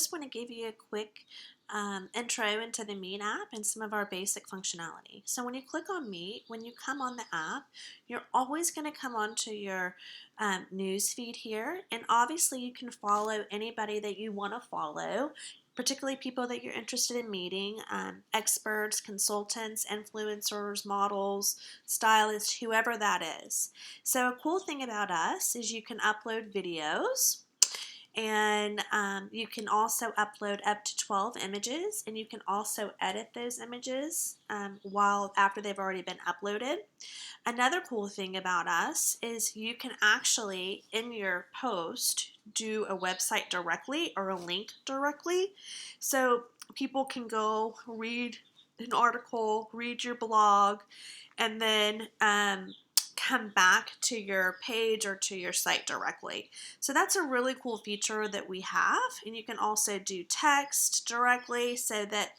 just want to give you a quick intro into the Meet app and some of our basic functionality. So when you click on Meet, when you come on the app, you're always going to come onto your news feed here, and obviously you can follow anybody that you want to follow, particularly people that you're interested in meeting, experts, consultants, influencers, models, stylists, whoever that is. So a cool thing about us is you can upload videos, and you can also upload up to 12 images, and you can also edit those images after they've already been uploaded. Another cool thing about us is you can actually, in your post, do a website directly or a link directly, so people can go read an article, read your blog, and then come back to your page or to your site directly. So that's a really cool feature that we have, and you can also do text directly so that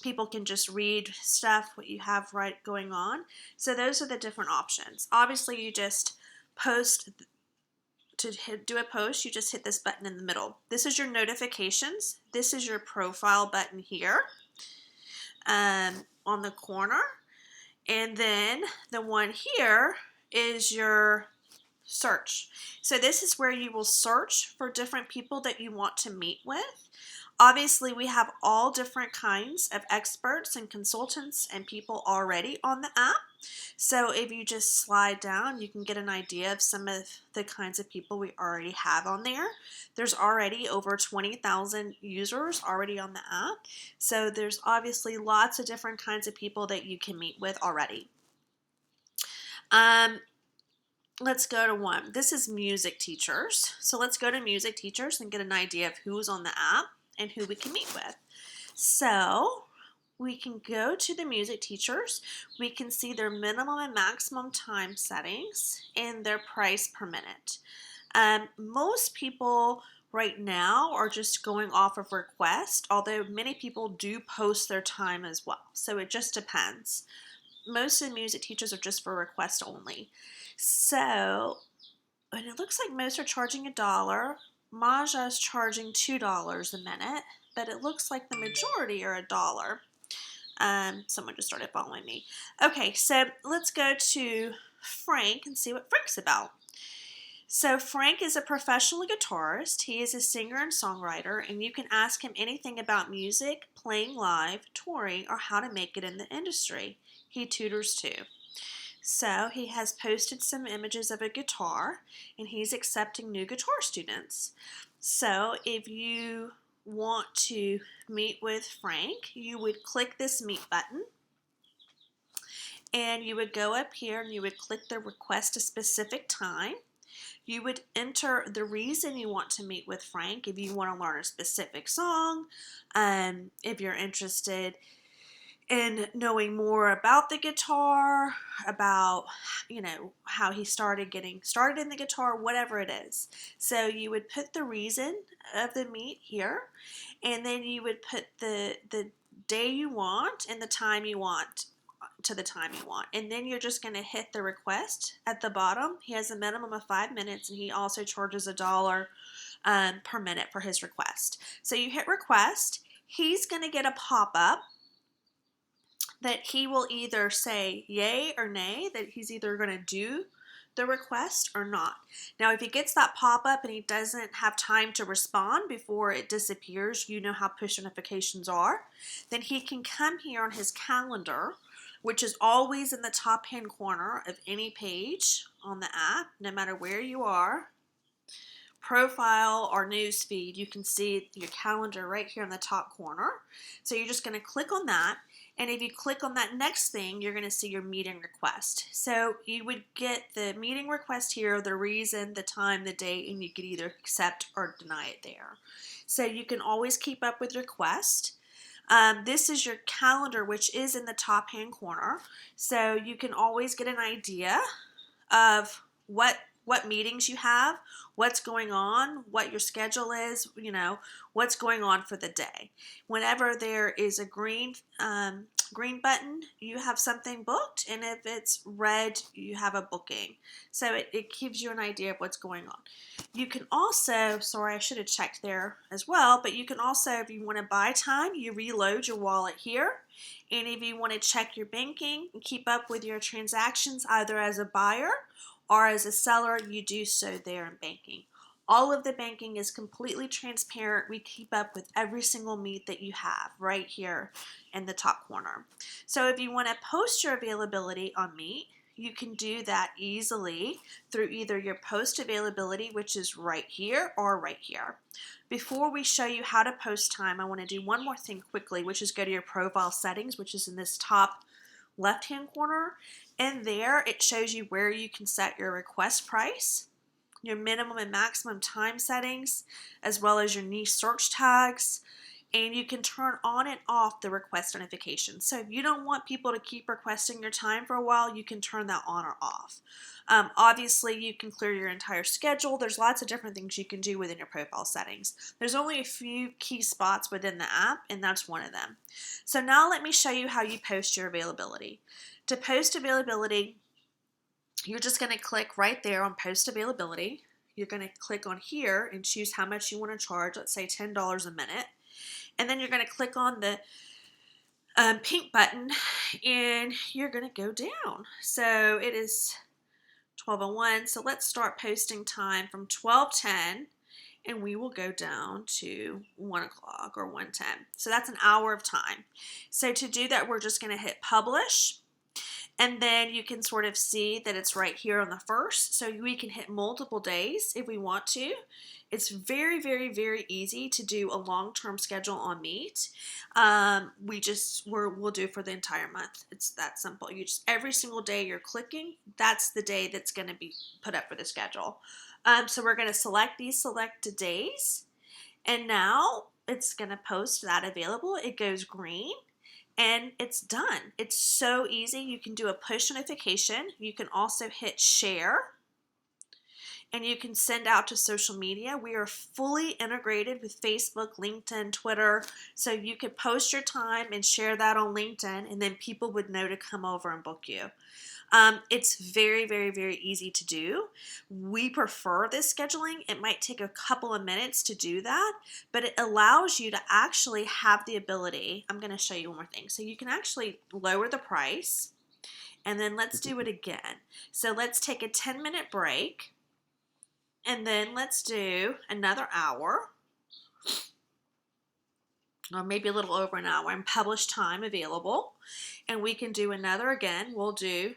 people can just read stuff what you have right going on. So those are the different options. Obviously you just do a post, you just hit this button in the middle. This is your notifications. This is your profile button here on the corner. And then the one here is your search. So this is where you will search for different people that you want to meet with. Obviously, we have all different kinds of experts and consultants and people already on the app. So if you just slide down, you can get an idea of some of the kinds of people we already have on there. There's already over 20,000 users already on the app. So there's obviously lots of different kinds of people that you can meet with already. Let's go to one. This is music teachers. So let's go to music teachers and get an idea of who's on the app and who we can meet with. So we can go to the music teachers. We can see their minimum and maximum time settings and their price per minute. Most people right now are just going off of request, although many people do post their time as well. So it just depends. Most of the music teachers are just for request only. So, and it looks like most are charging $1. Maja is charging $2 a minute, but it looks like the majority are $1. Someone just started following me. Okay, so let's go to Frank and see what Frank's about. So Frank is a professional guitarist. He is a singer and songwriter, and you can ask him anything about music, playing live, touring, or how to make it in the industry. He tutors too. So he has posted some images of a guitar, and he's accepting new guitar students. So if you want to meet with Frank, you would click this meet button, and you would go up here and you would click the request a specific time. You would enter the reason you want to meet with Frank, if you want to learn a specific song, if you're interested in knowing more about the guitar, about, how he started getting started in the guitar, whatever it is. So you would put the reason of the meet here, and then you would put the day you want and the time you want to the time you want. And then you're just going to hit the request at the bottom. He has a minimum of 5 minutes, and he also charges $1 per minute for his request. So you hit request. He's going to get a pop-up that he will either say yay or nay, that he's either going to do the request or not. Now, if he gets that pop-up and he doesn't have time to respond before it disappears, you know how push notifications are, then he can come here on his calendar, which is always in the top hand corner of any page on the app, no matter where you are, profile or news feed, you can see your calendar right here in the top corner. So you're just going to click on that, and if you click on that next thing, you're going to see your meeting request. So you would get the meeting request here, the reason, the time, the date, and you could either accept or deny it there. So you can always keep up with request. This is your calendar, which is in the top hand corner. So you can always get an idea of what what meetings you have, what's going on, what your schedule is, what's going on for the day. Whenever there is a green button, you have something booked, and if it's red, you have a booking. So it gives you an idea of what's going on. You can also, sorry, I should have checked there as well, but you can also, if you want to buy time, you reload your wallet here. And if you want to check your banking and keep up with your transactions either as a buyer or as a seller, you do so there in banking. All of the banking is completely transparent. We keep up with every single meet that you have right here in the top corner. So if you want to post your availability on Meet, you can do that easily through either your post availability, which is right here, or right here. Before we show you how to post time, I want to do one more thing quickly, which is go to your profile settings, which is in this top left-hand corner. And there it shows you where you can set your request price, your minimum and maximum time settings, as well as your niche search tags. And you can turn on and off the request notifications. So if you don't want people to keep requesting your time for a while, you can turn that on or off. Obviously, you can clear your entire schedule. There's lots of different things you can do within your profile settings. There's only a few key spots within the app, and that's one of them. So now let me show you how you post your availability. To post availability, you're just going to click right there on post availability. You're going to click on here and choose how much you want to charge. Let's say $10 a minute. And then you're going to click on the pink button and you're going to go down. So it is 12:01. So let's start posting time from 12:10 and we will go down to 1 o'clock or 1:10. So that's an hour of time. So to do that, we're just going to hit publish. And then you can sort of see that it's right here on the first. So we can hit multiple days if we want to. It's very, very, very easy to do a long-term schedule on Meet. We'll do for the entire month. It's that simple. You just every single day you're clicking, that's the day that's going to be put up for the schedule. So we're going to select these selected days, and now it's going to post that available. It goes green. And it's done. It's so easy. You can do a push notification. You can also hit share. And you can send out to social media. We are fully integrated with Facebook, LinkedIn, Twitter. So you could post your time and share that on LinkedIn, and then people would know to come over and book you. It's very, very, very easy to do. We prefer this scheduling. It might take a couple of minutes to do that, but it allows you to actually have the ability. I'm going to show you one more thing. So you can actually lower the price, and then let's do it again. So let's take a 10-minute break, and then let's do another hour, or maybe a little over an hour, and publish time available. And we can do another again. We'll do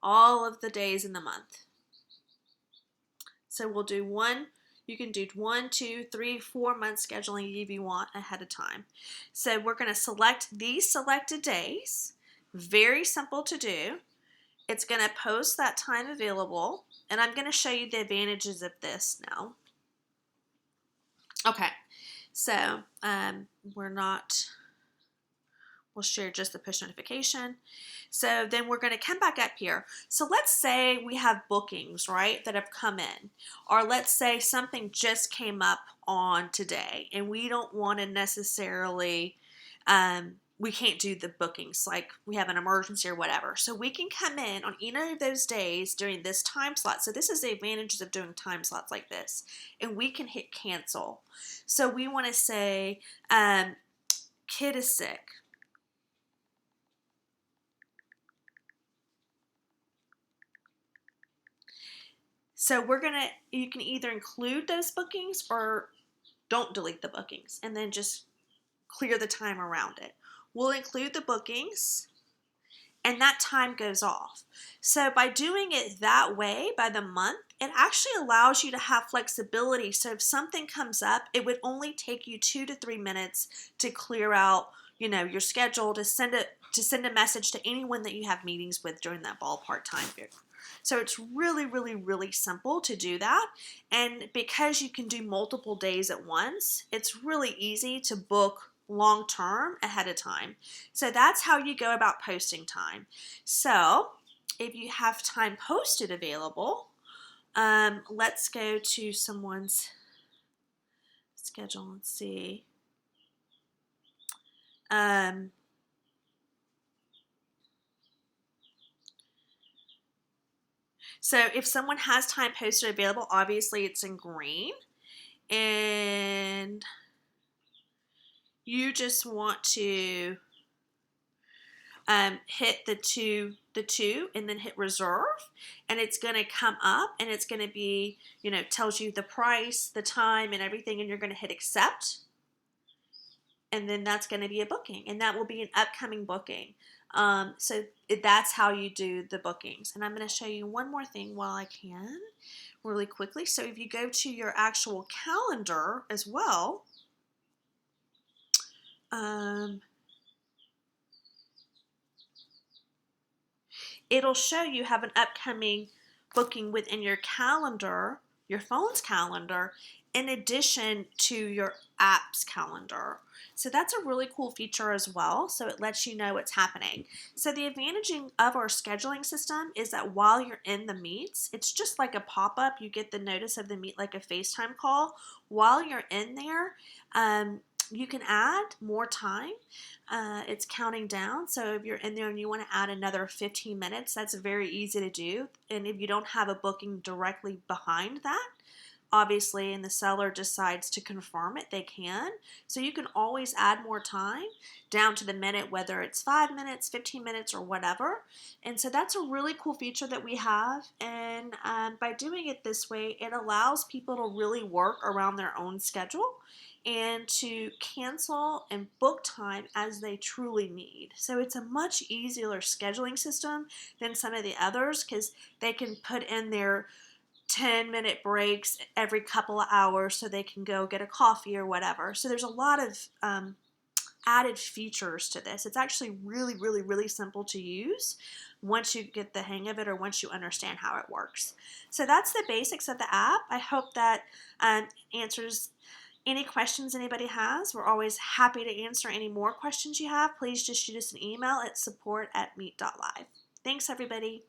all of the days in the month. So we'll do you can do 1, 2, 3, 4 month scheduling if you want ahead of time. So we're going to select these selected days. Very simple to do. It's going to post that time available, and I'm going to show you the advantages of this now. Okay, so we'll share just the push notification. So then we're going to come back up here. So let's say we have bookings, right, that have come in. Or let's say something just came up on today and we don't want to necessarily, we can't do the bookings, like we have an emergency or whatever. So we can come in on either of those days during this time slot. So this is the advantages of doing time slots like this. And we can hit cancel. So we want to say, kid is sick. So you can either include those bookings or don't delete the bookings and then just clear the time around it. We'll include the bookings and that time goes off. So by doing it that way by the month, it actually allows you to have flexibility. So if something comes up, it would only take you 2 to 3 minutes to clear out, your schedule, to send a message to anyone that you have meetings with during that ballpark time period. So it's really, really, really simple to do that. And because you can do multiple days at once, it's really easy to book long term ahead of time. So that's how you go about posting time. So if you have time posted available, let's go to someone's schedule and see. So if someone has time posted available, obviously it's in green, and you just want to hit the two and then hit reserve, and it's going to come up and it's going to be, tells you the price, the time, and everything, and you're going to hit accept, and then that's going to be a booking, and that will be an upcoming booking. So that's how you do the bookings. And I'm going to show you one more thing while I can really quickly. So if you go to your actual calendar as well, it'll show you have an upcoming booking within your calendar, your phone's calendar, in addition to your app's calendar. So that's a really cool feature as well. So it lets you know what's happening. So the advantage of our scheduling system is that while you're in the meets, it's just like a pop-up. You get the notice of the meet like a FaceTime call. While you're in there, you can add more time. It's counting down. So if you're in there and you want to add another 15 minutes, that's very easy to do. And if you don't have a booking directly behind that, obviously, and the seller decides to confirm it, they can. So you can always add more time down to the minute, whether it's 5 minutes, 15 minutes, or whatever. And so that's a really cool feature that we have. And by doing it this way, it allows people to really work around their own schedule and to cancel and book time as they truly need. So it's a much easier scheduling system than some of the others, because they can put in their 10-minute breaks every couple of hours so they can go get a coffee or whatever. So there's a lot of added features to this. It's actually really, really, really simple to use once you get the hang of it or once you understand how it works. So that's the basics of the app. I hope that answers any questions anybody has. We're always happy to answer any more questions you have. Please just shoot us an email at support@meet.live. Thanks, everybody.